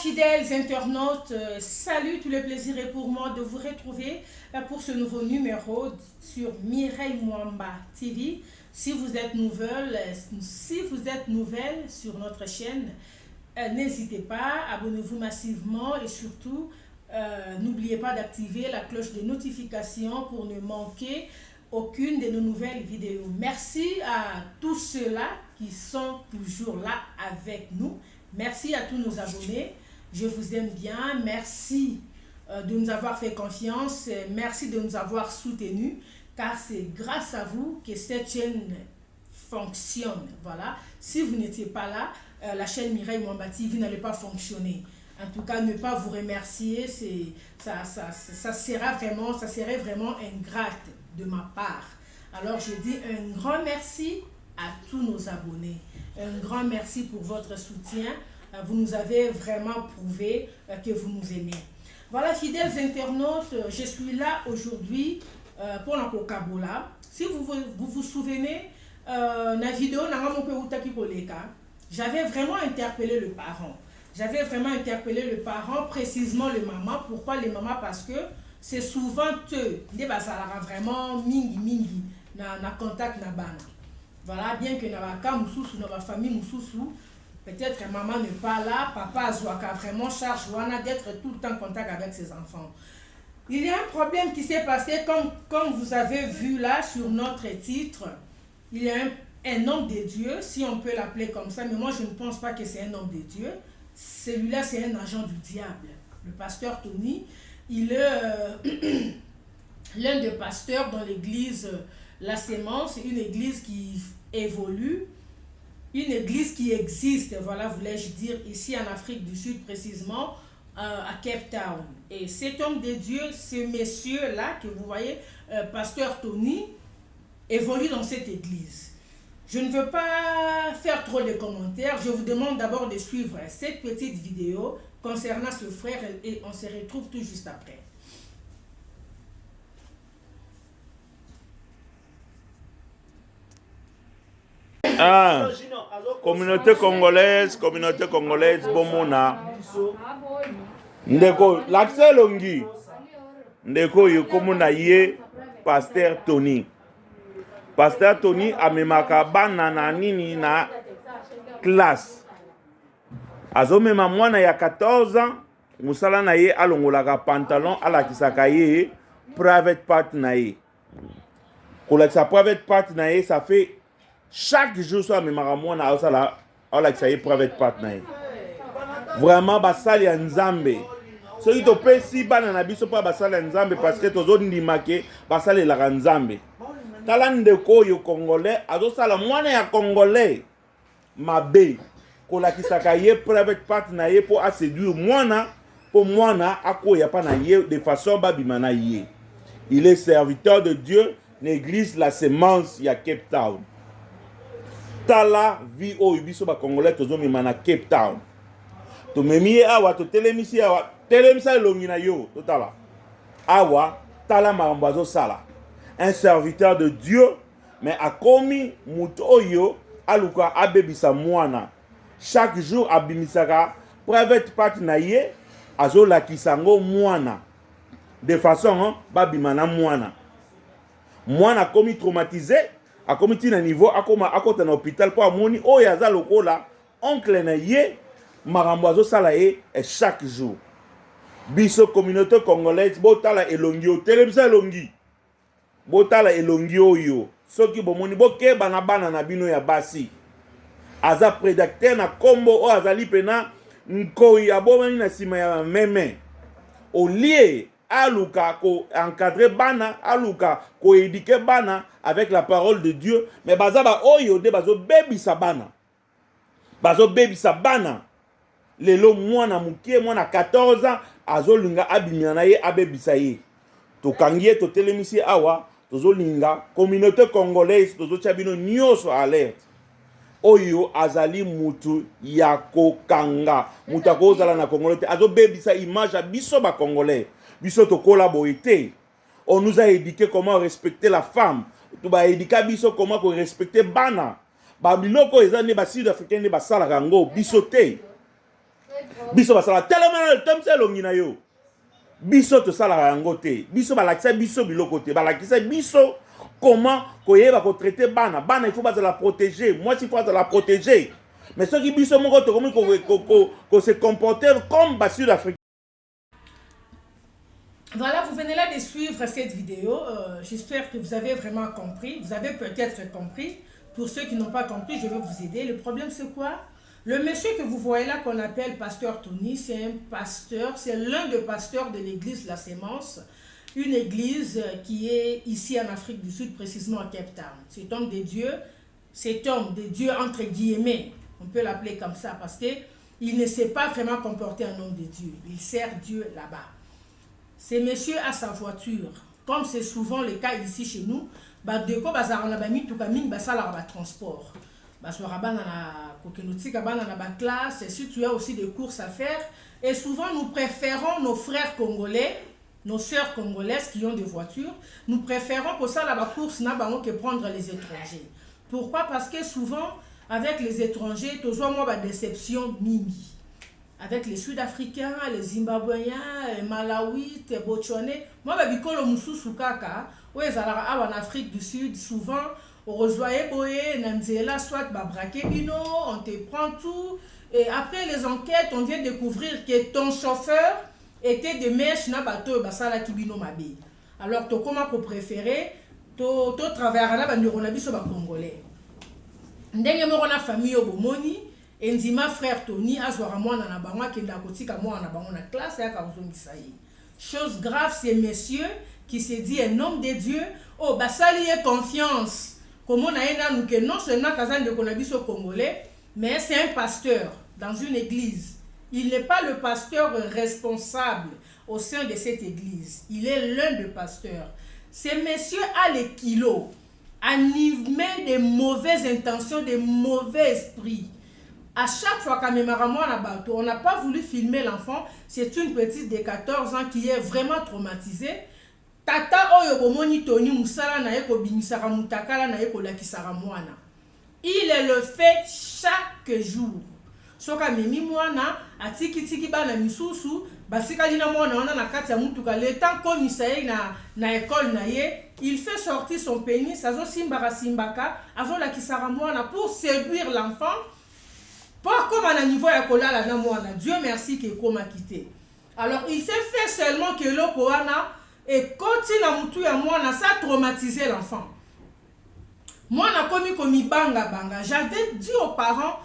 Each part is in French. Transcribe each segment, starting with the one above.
Fidèles internautes, salut, tout le plaisir est pour moi de vous retrouver pour ce nouveau numéro sur Mireille Mwamba TV. Si vous êtes nouvelle sur notre chaîne, n'hésitez pas, abonnez-vous massivement et surtout, n'oubliez pas d'activer la cloche de notification pour ne manquer aucune de nos nouvelles vidéos. Merci à tous ceux-là qui sont toujours là avec nous. Merci à tous nos abonnés. Je vous aime bien. Merci de nous avoir fait confiance. Merci de nous avoir soutenus. Car c'est grâce à vous que cette chaîne fonctionne. Voilà. Si vous n'étiez pas là, la chaîne Mireille Mwamba TV n'allait pas fonctionner. En tout cas, ne pas vous remercier, ça serait vraiment ingrate de ma part. Alors, je dis un grand merci à tous nos abonnés. Un grand merci pour votre soutien. Vous nous avez vraiment prouvé que vous nous aimez. Voilà, fidèles internautes, je suis là aujourd'hui pour la Coca-Cola. Si vous vous souvenez, la vidéo, j'avais vraiment interpellé le parent. Précisément le maman. Pourquoi les mamans? Parce que c'est souvent eux, vraiment mingi na contact na bana. Voilà, bien que na baka mususu na ba famille mususu, peut-être maman n'est pas là, papa a vraiment charge d'être tout le temps en contact avec ses enfants. Il y a un problème qui s'est passé, comme vous avez vu là sur notre titre. Il y a un homme de Dieu, si on peut l'appeler comme ça, mais moi je ne pense pas que c'est un homme de Dieu. Celui-là, c'est un agent du diable. Le pasteur Tony, il est l'un des pasteurs dans l'église La Sémence, une église qui évolue, une église qui existe, voilà, voulais-je dire, ici en Afrique du Sud, précisément, à Cape Town. Et cet homme de Dieu, ce monsieur-là, que vous voyez, pasteur Tony, évolue dans cette église. Je ne veux pas faire trop de commentaires. Je vous demande d'abord de suivre cette petite vidéo concernant ce frère et on se retrouve tout juste après. Ah, communauté congolaise, bomona. Ndeko, l'accès longi. Ndeko yokomuna ye pasteur Tony. Pasteur Tony amemaka bana na nini na classe. Azomema mwana ya 14 ans, musala na ye alongolaka pantalon alakisaka ye private part na ye. Kolakisa private part na ye, ça fait chaque jour so amemaka mwana alosala alakisa ye private part na ye. Vraiment basali ya nzambe. Soki topesi bana na biso pa basali ya nzambe parce que tozondima ke basalelaka nzambe. Tala ndeko oyo congolais azosala mwana ya congolais mabe kolakisaka ye private part na ye po aséduire mwana po mwana akoya pa na ye de façon babima na ye. Il est serviteur de Dieu l'église La Sémence ya Cape Town. Tala vi oyo biso ba congolais tozomema na Cape Town. To memi awa to telemisi awa telemisa longi na yo totala. Awa tala makambo azosala. Un serviteur de Dieu, mais a commis mutoyo aluka abebisa mwana. Chaque jour abimisaka private part na ye azola kisango mwana. De façon babimana mwana. Mwana komi traumatisé, a komi tina niveau akoma akota na hôpital po amoni oyo aza lokola oncle na ye makambo azosala ye chaque jour. Biso communauté congolaise botala elongi o telemisa elongi. Botala elongi oyo soki bomoni bokeba na bana na bino ya basi aza prédateur na kombo o azali pena nkoi abomani na sima ya meme olie aluka ko encadrer bana aluka ko éduquer bana avec la parole de Dieu mais bazaba oyo de bazo bebisa bana lelo mwana mukie mwana 14 ans azolinga abimia na ye abebisa ye to kangie to telemisi awa tozolinga communauté congolaise tozotia bino nyonso alerte oyo azali mutu ya kokanga mutu akozala na congolais azobebisa image ya biso ba congolais biso tokola boite on nous a éduqué comment respecter la femme to ba éduquer biso comment respecter bana ba biloko eza ne ba sud africain ne ba sala rango biso te biso basala tellement le temps c'est longina yo biso to sala yango te biso balakisa biso biloko te balakisa biso comment koyeba ko traiter bana il faut pas la protéger moi il faut la protéger mais ceux qui biso moko to comme ko se comporter comme bas sud-africain. Voilà, vous venez là de suivre cette vidéo. J'espère que vous avez vraiment compris. Vous avez peut-être compris. Pour ceux qui n'ont pas compris, je vais vous aider. Le problème, c'est quoi? Le monsieur que vous voyez là, qu'on appelle Pasteur Tony, c'est un pasteur, c'est l'un des pasteurs de l'église La Sémence, une église qui est ici en Afrique du Sud, précisément à Cape Town. Cet homme de Dieu entre guillemets, on peut l'appeler comme ça, parce qu'il ne sait pas vraiment comporter un homme de Dieu. Il sert Dieu là-bas. Ce monsieur a sa voiture, comme c'est souvent le cas ici chez nous, transport. Et si tu as aussi des courses à faire, et souvent nous préférons nos frères congolais, nos sœurs congolaises qui ont des voitures, nous préférons pour ça la course que prendre les étrangers. Pourquoi? Parce que souvent avec les étrangers, tu as moi déception mimi. Avec les Sud-Africains, les Zimbabwéens, les Malawites, les Botswanais. Moi, je suis en Afrique du Sud, souvent, on reçoit Boye, Nanzela, soit braqué Bino, on te prend tout. Et après les enquêtes, on vient découvrir que ton chauffeur était de mèche na bateau basala kibino mabe. Alors, tu comment qu'on préférait, tu travailles là, on a vu sur les Congolais. Ndenge mo na famille au Bomoni. Enzima frère Tony azwara mwana na bango akenda kotika mwana na bango na classe ya kazongisa ye. Chose grave, c'est monsieur qui se dit un homme de Dieu, oh basali ye confiance. Comme on a un que non seulement kazan de konabiso congolais, mais c'est un pasteur dans une église. Il n'est pas le pasteur responsable au sein de cette église. Il est l'un des pasteurs. Ce monsieur a les kilos, animé de mauvaises intentions, de mauvais esprits. À chaque fois on n'a pas voulu filmer l'enfant. C'est une petite de 14 ans qui est vraiment traumatisée. Tata oyo bomoni Tony musala na yeko bimisara mutakala na yeko lakisara mwana. Il le fait chaque jour. Soka mimi mwana atiki bana misusu basikali na mwana wana na kati ya mutuka le temps komisa ye na école na ye, il fait sortir son pénis azo simbaka azo lakisara mwana pour séduire l'enfant. Pas comme à un niveau à kolala na mwana. Dieu merci que koma quitté. Alors il s'est fait seulement que le koana et continue à mutu ya mwana, ça a traumatisé l'enfant. Mwana komi komi banga. J'avais dit aux parents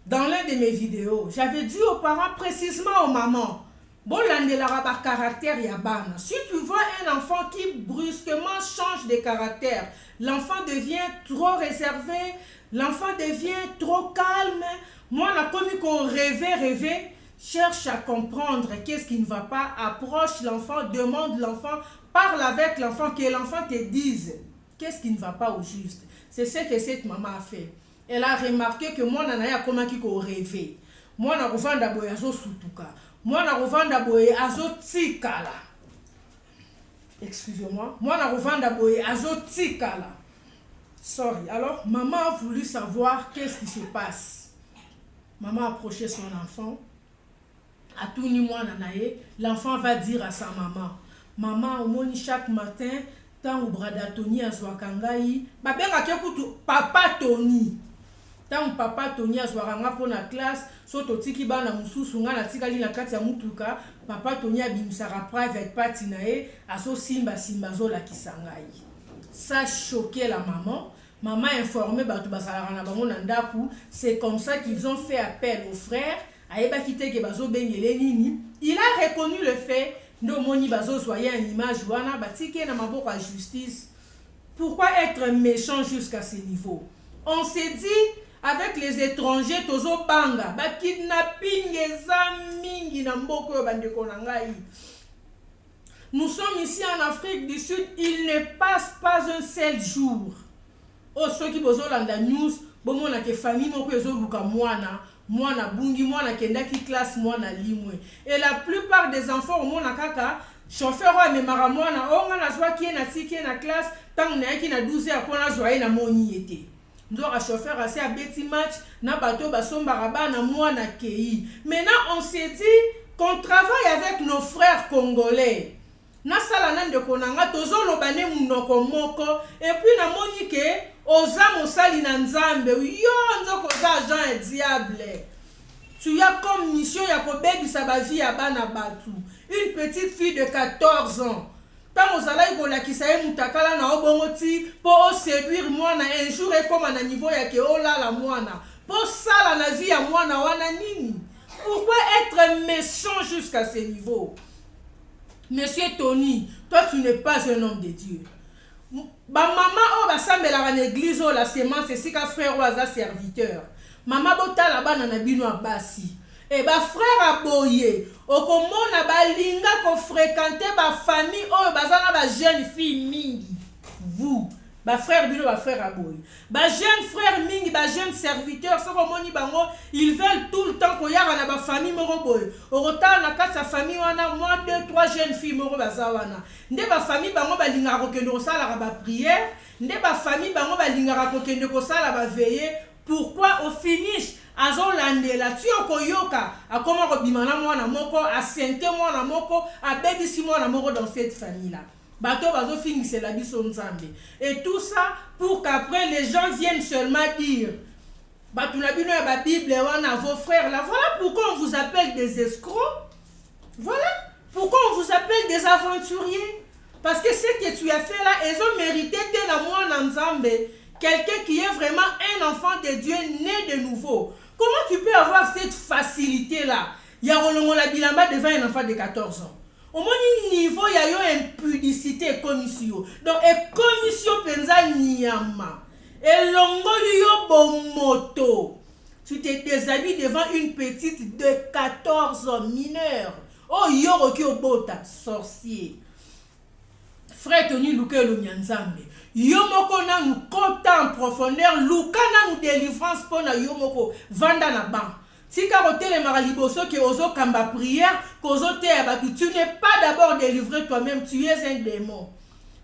dans l'un de mes vidéos, j'avais dit aux parents précisément aux mamans, bon landelara par caractère ya bana. Si tu vois un enfant qui brusquement change de caractère, l'enfant devient trop réservé, l'enfant devient trop calme. Moi, la commune qu'on rêvait, cherche à comprendre qu'est-ce qui ne va pas, approche l'enfant, demande l'enfant, parle avec l'enfant, que l'enfant te dise qu'est-ce qui ne va pas au juste. C'est ce que cette maman a fait. Elle a remarqué que moi, nanaya comment qui qu'on rêvait. Moi, na revanda boy azo sutuka. Moi, na revanda boy azo tikala. Excusez-moi. Moi, na revanda boy azo tikala. Sorry. Alors, maman a voulu savoir qu'est-ce qui se passe. Maman a approché son enfant. À tout ni moi nanaye, l'enfant va dire à sa maman, maman, au moni chaque matin, tant ou brada Tony à Zwakangai, babenga kekutu papa Tony. Tant papa Tony à Zwakanga pour la classe, soto tiki bana mususu nga na tika li na kati ya mutuka, papa Tony a bimisara private party nae, aso simba zo la kisangai. Ça choquait la maman. Maman informé c'est comme ça qu'ils ont fait appel au frère. Il a reconnu le fait de une image na justice. Pourquoi être méchant jusqu'à ce niveau? On s'est dit avec les étrangers tozo banga ba kidnapping mingi na mboko bandeko na ngai. Nous sommes ici en Afrique du Sud, il ne passe pas un seul jour. Oh, ceux qui bozo landa news, bon mon que famille moko ezo luka mwana bungi mwana kenda ki classe mwana limwe. Et la plupart des enfants au mona kaka chauffeur wa memara mwana onga na zwa ki na siki na classe tant na ki na 12 heures pona zwa na moni été. nzora chauffeur assez à beti match na bato basombaka bana mwana kei. Maintenant on s'est dit qu'on travaille avec nos frères congolais. Na sala nande konanga tozoloba ne munoko moko et puis na moni ke oza mosali na nzambe yo nzoko za agent diable. Tu as comme mission ya kobebisa ba vie ya bana batu. Une petite fille de 14 ans. Tant ozala ikolakisa ye mutakala na obongoti po o séduire mwana un jour et comme na niveau ya ke olala mwana. Po sala na vie ya mwana wana nini? Pourquoi être méchant jusqu'à ce niveau? Monsieur Tony, toi tu n'es pas un homme de Dieu. Ba maman o basambela na église o la semence c'est ka frère ou aza serviteur. Maman botala bana na bino abasi. Et ba frère aboye, okomona balinga ko fréquenter ba famille o bazana ba jeune fille mingi. Vous ba frère bino ba frère aboye. Ba jeune frère mingi, ba jeune serviteur, so komoni bango, ils veulent tout le temps ko yara na ba famille moko boye. Orota na kati sa famille wana moi 2-3 jeunes filles moko bazawana. Nde ba famille bango balinga ko kende ko sala ba prière, nde ba famille bango balinga ko kende ko sala ba veiller. Pourquoi au finish azolandela tu okoyoka akoma ko bimana mwana moko asente mwana moko abebisi mwana moko dans cette famille là. Bato bazo finissé la biso nzambe. Et tout ça pour qu'après les gens viennent seulement dire bato na bino ya ba Bible wana vos frères là, voilà pourquoi on vous appelle des escrocs. Voilà pourquoi on vous appelle des aventuriers. Parce que ce que tu as fait là, ils ont mérité de la mwana nzambe. Quelqu'un qui est vraiment un enfant de Dieu né de nouveau. Comment tu peux avoir cette facilité-là? Il y a la bilamba devant un enfant de 14 ans. Au moins, niveau, il y a une impudicité et commission. Donc, et commission penza niyama. Et l'ongolio bomoto. Tu te déshabilles devant une petite de 14 ans, mineure. Oh, yoro kiobota, sorcier. Frère Tony Lukelo Nyanzambe. Yomoko na nous kota en profondeur, luka na nous délivrance pour na yomoko vanda na ban. Si karote le maraliboso que ozo kamba prière, kozo te abatu, tu n'es pas d'abord délivré toi-même, tu es un démon.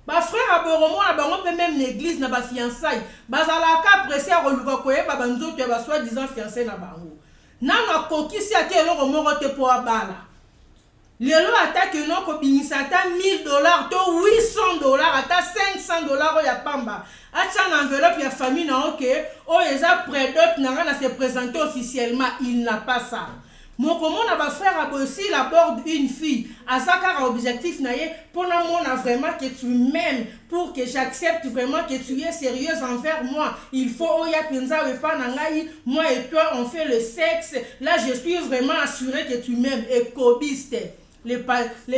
Ba frère aboromo na bango pe même l'église na ba fiançailles, bazalaka pressé a roluka koye ba banzo te ba soi-disant fiancé na bango. Na na kokisi ate eloko moko te po abala. Lelo attaque non ko binisa ata $1000 to $800 ata $500 o ya pamba. Acha na enveloppe ya famille na OK, o eza prédote na na se présenter officiellement, il n'a pas ça. Mon comment na ba frère abosi la borde une fille, azaka objectif na ye pour na mona vraiment que tu m'aimes, pour que j'accepte vraiment que tu es sérieuse envers moi. Il faut oya penza we pa na ngai, moi et toi on fait le sexe. Là je suis vraiment assuré que tu m'aimes et cobiste. Les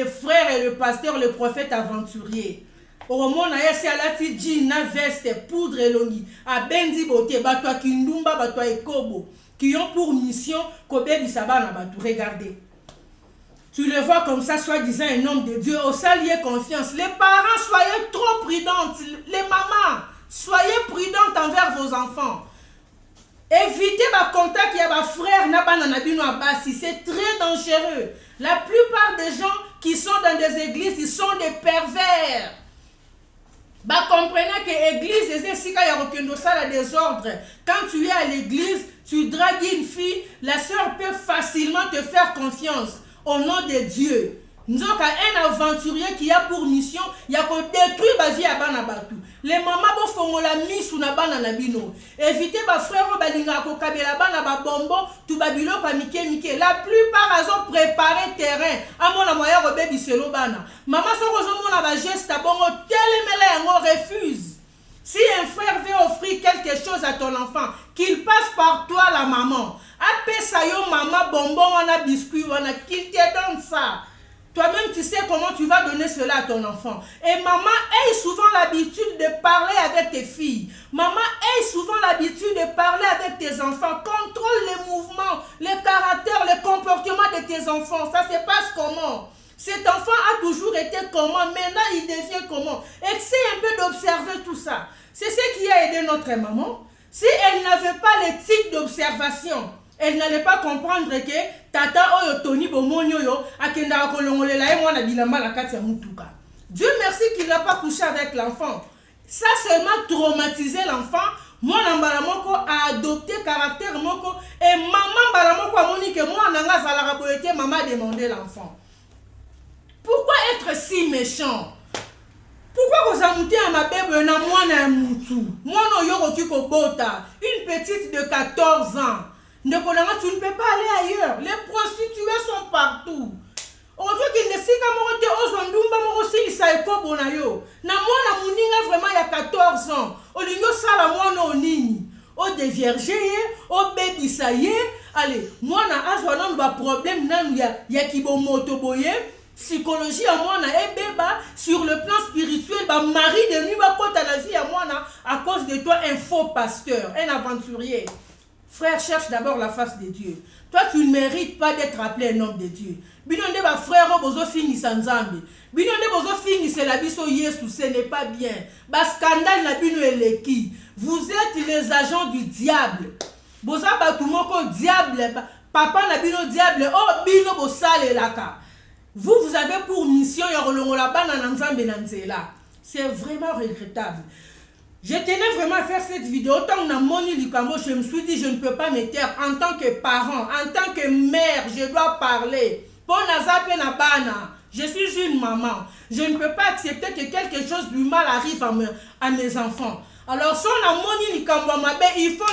frères et le pasteur, le prophète aventurier. Au moment où il y a des jeans, veste, poudre et longi, à Benzi Boté, Batwa Kindumba, Batwa Ekobo, qui ont pour mission Kobe Bissabana Batu. Regardez. Tu le vois comme ça, soi-disant un homme de Dieu, au salier confiance. Les parents, soyez trop prudentes. Les mamans, soyez prudentes envers vos enfants. Évitez le contact avec vos frères, c'est très dangereux. La plupart des gens qui sont dans des églises, ils sont des pervers. Comprenez que l'église, c'est un désordre. Quand tu es à l'église, tu dragues une fille, la sœur peut facilement te faire confiance au nom de Dieu. Nous avons un aventurier qui a pour mission, il y a qu'on détruit la vie à Banabatu. Les mamans font la mise sous la banane à bino. Évitez ma frère Balinga ko kabela bana ba bombo tu babilo pa mike. La plupart ont préparé terrain. À mon moyen robé biselo bana. Maman so kozomona ba geste bongo telemele ngo refuse. Si un frère veut offrir quelque chose à ton enfant, qu'il passe par toi la maman. Appelle ça yo maman bonbon wana biscuit wana qu'il te donne ça. Toi-même, tu sais comment tu vas donner cela à ton enfant. Et maman a souvent l'habitude de parler avec tes filles. Maman a souvent l'habitude de parler avec tes enfants. Contrôle les mouvements, les caractères, les comportements de tes enfants. Ça se passe comment? Cet enfant a toujours été comment? Maintenant, il devient comment? Essaie un peu d'observer tout ça. C'est ce qui a aidé notre maman. Si elle n'avait pas l'éthique d'observation, elle n'allait pas comprendre que tata oyo Tony Bomonyo yo akenda kolongolela ye mwana bilamba la kati ya mutuka. Dieu merci qu'il n'a pas couché avec l'enfant. Ça seulement traumatisé l'enfant mwana mbala moko a adopté caractère moko et maman mbala moko amoni que mwana nga zalaka boye te, maman a demandé l'enfant. Pourquoi être si méchant? Pourquoi vous amoutez à ma bébé na mwana mutu? Mwana yoro kiko bota, une petite de 14 ans. Ndekolanga, tu ne peux pas aller ailleurs. Les prostituées sont partout. Aujourd'hui, qui ne sait pas monter aux ondumba aussi, il s'est bon yo. Na mwana muninga vraiment il y a 14 ans. Olingo sala mwana onini. O dévierge, o baby ça y est. Allez, mwana azwana ba problème nan ya kibomoto boye. Psychologie à moi et bébé sur le plan spirituel, bah mari de nuit va côté la vie à moi à cause de toi un faux pasteur, un aventurier. Frère, cherche d'abord la face de Dieu. Toi tu ne mérites pas d'être appelé un homme de Dieu. Binonde ba frère bozo fini sanzambi. Binonde bozo fini c'est la biso Yesu, ce n'est pas bien. Ba scandale na bino eleki. Vous êtes les agents du diable. Boza ba tout moko diable, papa na bino diable, oh bino bo sale laka. Vous avez pour mission, c'est vraiment regrettable. Je tenais vraiment à faire cette vidéo. Tant que moni likambo, je me suis dit, je ne peux pas me taire en tant que parent, en tant que mère, je dois parler. Je suis une maman. Je ne peux pas accepter que quelque chose du mal arrive à mes enfants. Alors, si on a moni likambo, il faut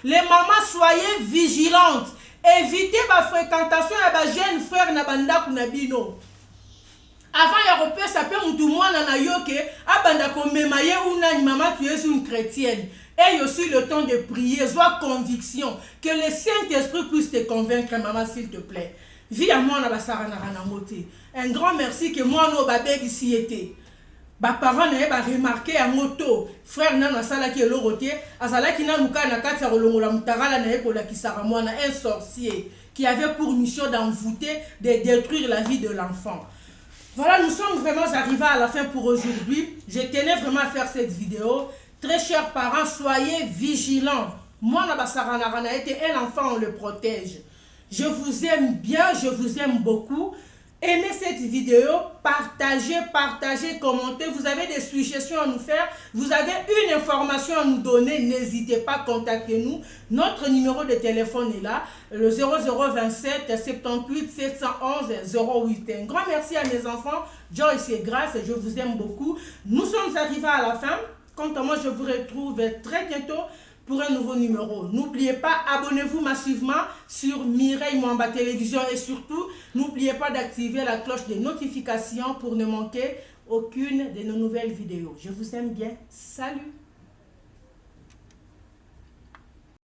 les mamans, soyez vigilantes. Évitez la fréquentation de jeunes frères na banda kunabino. Avant il y a repère ça peut tout monde na yoke abanda ko memaye ou na maman tu es une chrétienne. Et aussi le temps de prier, sois conviction que le Saint-Esprit puisse te convaincre maman s'il te plaît. Vie à moi na basara na ranamote. Un grand merci que moi no babé ici était. Ba parents na remarqué à moto frère na sala ki eloroté azala ki na luka na kati ya rolongola mutagala na ekola kisara mwana un sorcier qui avait pour mission d'envoûter, de détruire la vie de l'enfant. Voilà, nous sommes vraiment arrivés à la fin pour aujourd'hui. Je tenais vraiment à faire cette vidéo. Très chers parents, soyez vigilants. Moi na basara na été un enfant, on le protège. Je vous aime bien, je vous aime beaucoup. Aimez cette vidéo, partagez, commentez. Vous avez des suggestions à nous faire, vous avez une information à nous donner, n'hésitez pas, contactez-nous. Notre numéro de téléphone est là, le 0027 78 711 08. Un grand merci à mes enfants, Joyce et Grace, je vous aime beaucoup. Nous sommes arrivés à la fin. Quant à moi, je vous retrouve très bientôt pour un nouveau numéro. N'oubliez pas, abonnez-vous massivement sur Mireille Mwamba Télévision et surtout, n'oubliez pas d'activer la cloche de notification pour ne manquer aucune de nos nouvelles vidéos. Je vous aime bien. Salut!